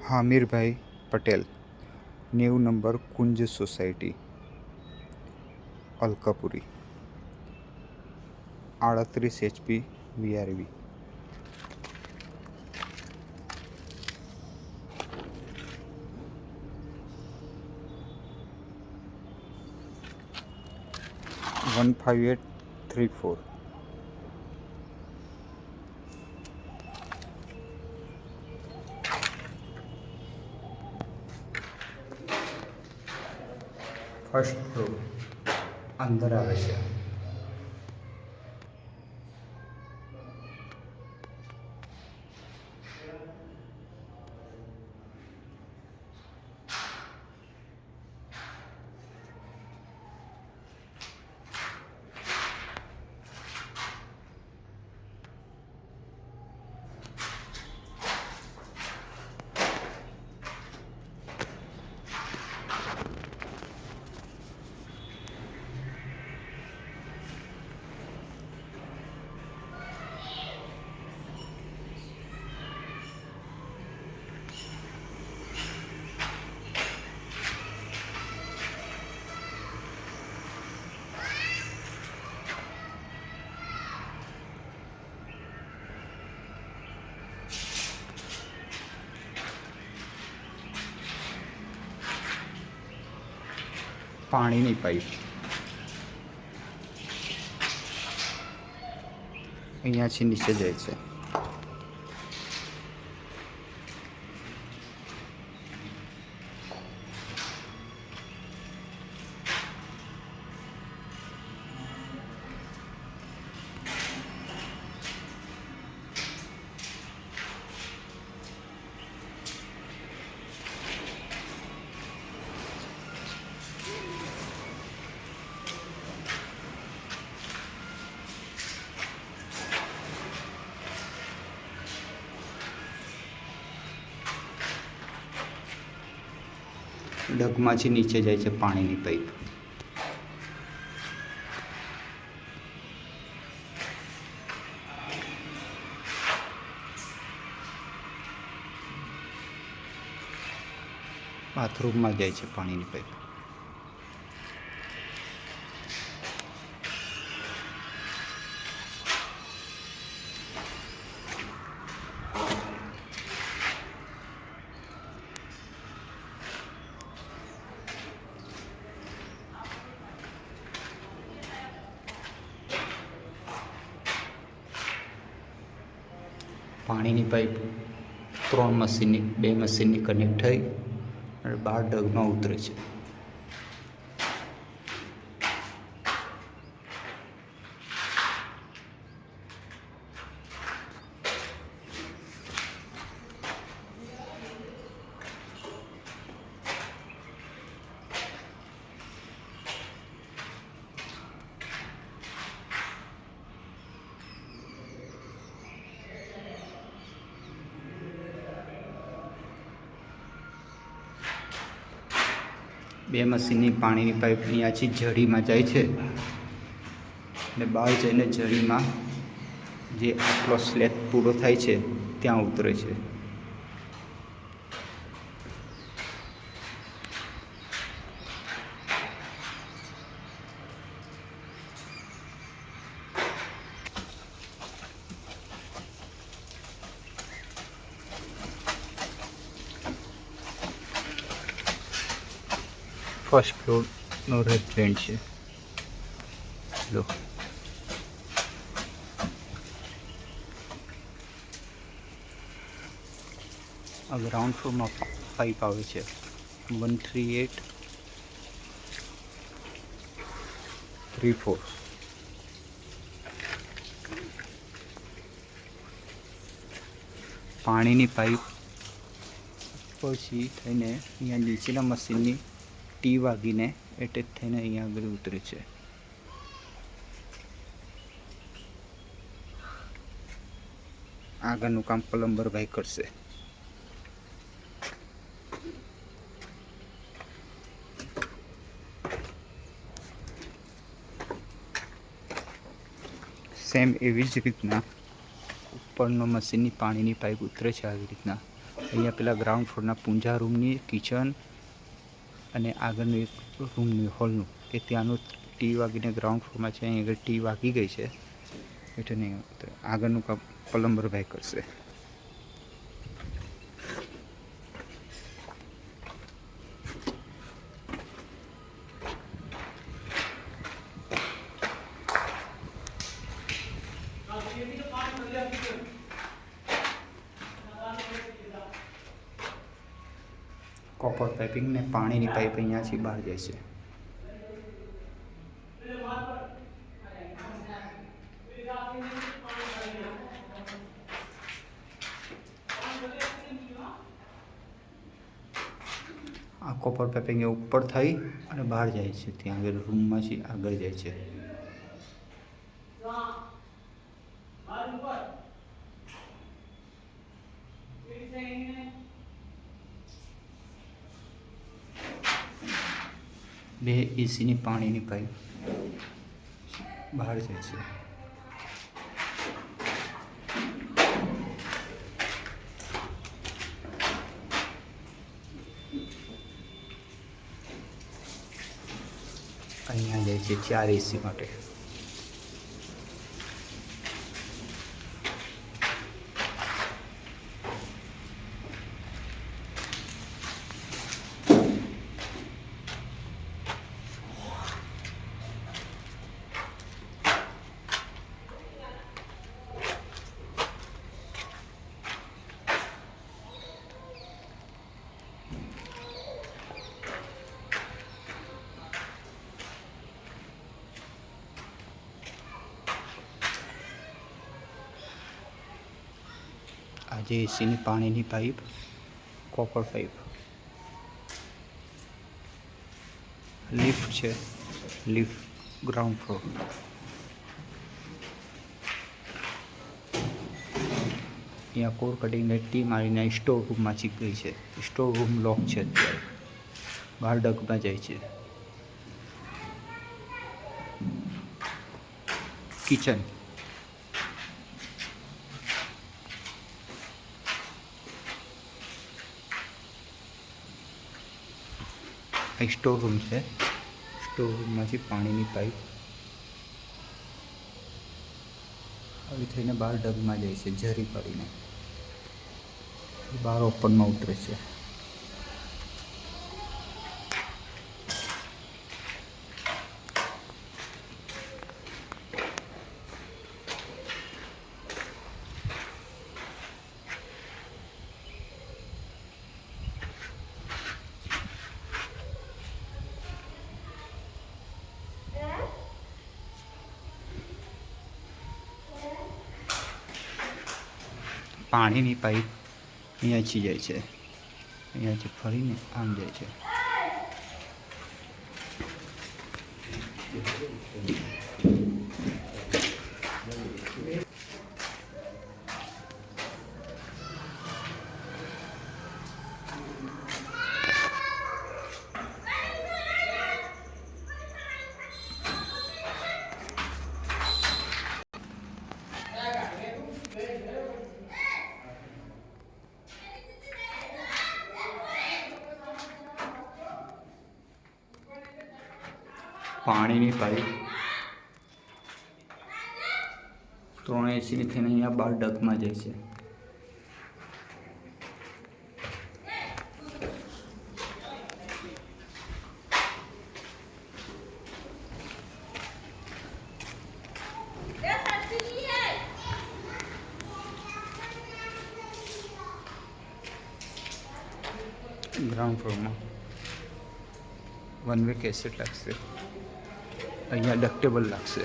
હામિરભાઈ Patel, 90 number Kunj society, Alkapuri, 38 HP VRV. One 5834. First floor અંદર આવે છે. પાણીની પાઇપ અહીંયાથી નીચે જાય છે. ડગમાંથી નીચે જાય છે પાણીની પાઇપ. બાથરૂમમાં જાય છે પાણીની પાઇપ. પાણીની પાઇપ 3 મશીનની 2 મશીનની કનેક્ટ થઈ અને 12 ડગમાં ઉતરે છે. બે મશીનની પાણીની પાઇપ અહીંયાથી જડીમાં જાય છે અને બહાર જઈને જડીમાં જે આટલો સ્લેબ પૂરો થાય છે ત્યાં ઉતરે છે. ફર્સ્ટ ફ્લોરનો રેસ્ટોરન્ટ છે. લો આ ગ્રાઉન્ડ ફ્લોરમાં પાઇપ આવે છે 13834. પાણીની પાઇપ પછી થઈને અહીંયા નીચેના મશીનની ટી વાગીને એટેચ થઈને અહીંયા આગળ ઉતરે છે. આગળનું કામ પ્લમ્બરભાઈ કરશે. સેમ એવી જ રીતના ઉપરનો મશીનની પાણીની પાઇપ ઉતરે છે આવી રીતના અહીંયા પેલા ગ્રાઉન્ડ ફ્લોરના પૂંજા રૂમની કિચન અને આગળનું એક રૂમનું હોલનું એ ત્યાંનું ટી વાગીને ગ્રાઉન્ડ ફ્લોરમાં છે. અહીં આગળ ટી વાગી ગઈ છે એટલે નહીં આગળનું કામ પ્લમ્બર ભાઈ કરશે. કોપર પાઇપિંગ ને પાણીની પાઇપ અહીંયાથી બહાર જાય છે. આ કોપર પાઇપિંગ એ ઉપર થઈ અને બહાર જાય છે. ત્યાં આગળ રૂમમાંથી આગળ જાય છે. બે એસીની પાણીની પાઇપ બહાર જાય છે. અહીંયા જાય છે 4 એસી માટે. આજે એસીની પાણીની પાઇપ કોપર પાઇપ. લિફ્ટ છે, લિફ્ટ ગ્રાઉન્ડ ફ્લોર. અહીંયા કોર કટિંગને ટી મારીને સ્ટોર રૂમમાં ચીક ગઈ છે. સ્ટોર રૂમ લોક છે અત્યારે. બહાર ડગમાં જાય છે. કિચન સ્ટોર રૂમ છે. સ્ટોર રૂમમાંથી પાણીની પાઇપ આવી થઈને બહાર ડગમાં જાય છે. ઝરી પાડીને બહાર ઓપનમાં ઉતરે છે. પાણીની પાઇપ અહીંયાથી જાય છે. અહીંયાથી ફરીને આમ જાય છે. પાણીની પાઇપ 3 એસીની થઈને અહીંયા બહાર ડગમાં જાય છે. ગ્રાઉન્ડ ફ્લોરમાં વન વે કેસેટ લાગશે. અહીંયા ડક્ટેબલ લાગશે.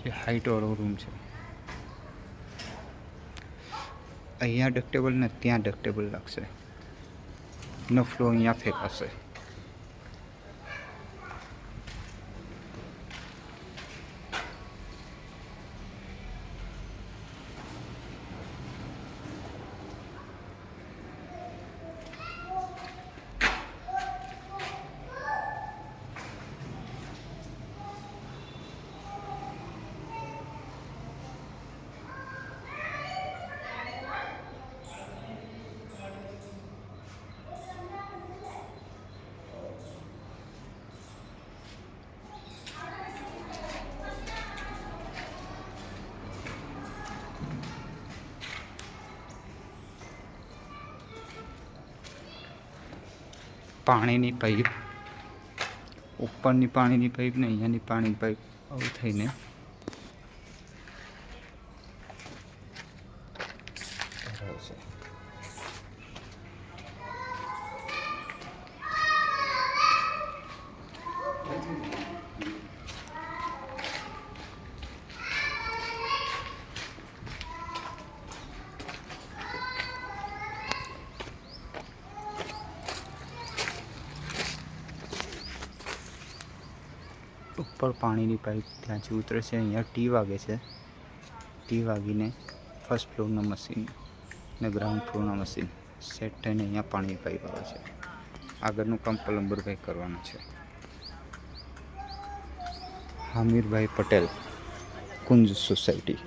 જે હાઈટવાળો રૂમ છે. અહીંયા ડક્ટેબલ ને ત્યાં ડક્ટેબલ લાગશે. નો ફ્લો અહીંયા ફેંકાશે. પાણીની પાઇપ, ઉપરની પાણીની પાઇપ ને અહીંયાની પાણીની પાઇપ આવું થઈને છે. ઉપર પાણીની પાઇપ ત્યાંથી ઉતરે છે. અહીંયા ટી વાગે છે. ટી વાગીને ફર્સ્ટ ફ્લોરના મશીન ને ગ્રાઉન્ડ ફ્લોરના મશીન સેટ થઈને અહીંયા પાણીની પાઇપ આવે છે. આગળનું કામ પ્લમ્બરભાઈ કરવાનું છે. હામીરભાઈ પટેલ, કુંજ સોસાયટી.